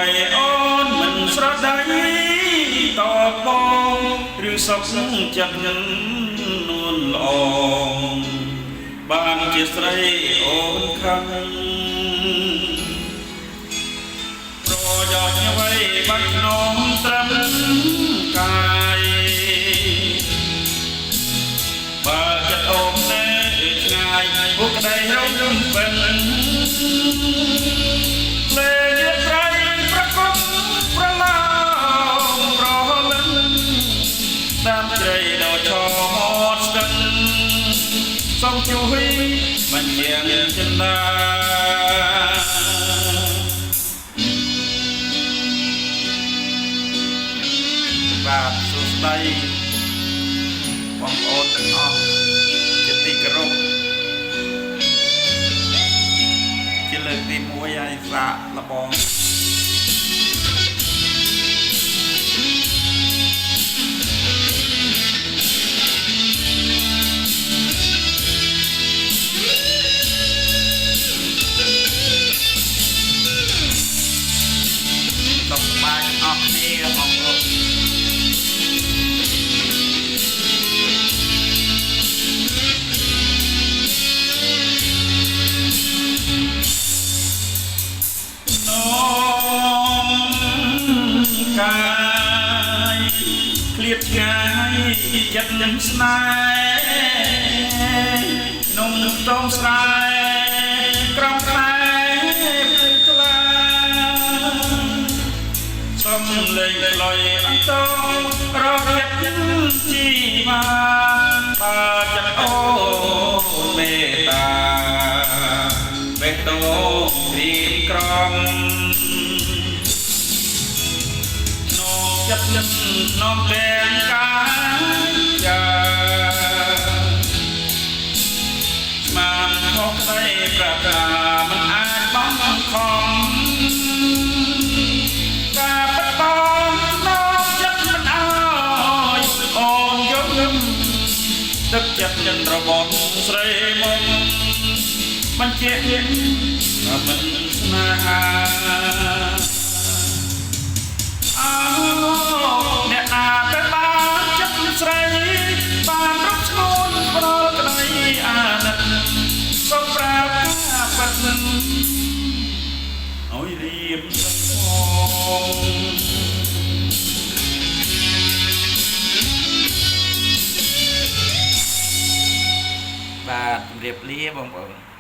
វាយអូនមិនស្រដៃតបងឬសុខចិត្តនួនល្អបានជាស្រីអូនខឹងប្រយោជន៍អ្វីបាត់ក្នុងត្រឹមកាយបើចិត្តអូននៅឆ្ងាយពួកក្តីរំពឹងលេងត្រៃប្រកបប្រឡោមប្រលឹងតាមជ្រៃដល់ឈរមកស្ទឹងសូមជួយមិនយ៉ាងចិន្តាបាទសួស្តីបងប្អូនទាំងអស់ជាទីគោរពជាលើកទី1ហើយសាកលបងសុខសប្បាយអស់គ្នាបងប្អូនកាយឃ្លាតឆ្ងាយចិត្តនឹងស្នេហ៍ក្នុងនឹងតងស្រែក្រំខែថ្លាសំលេងលយអន្តររចិត្តជីវាបើចិត្តអូមេតាបេះដូងរីក្រំចិត្តនឹងនំទាំងកាយចាស្មានខុសក្តីប្រកាមិនអាចបងខំការពិតបងនំចិត្តមិនអើយអូនយល់ទឹកចិត្តចិនរបស់ស្រីមកបញ្ជាក់មិនស្នេហាអ្នកណាទៅបានចិត្តស្រីបានរកឈ្មោះប្រក្តីអាណិតសូមប្រាប់ថាប៉ិតនឹងអើយរៀបផងបាទជម្រាបលាបងប្អូន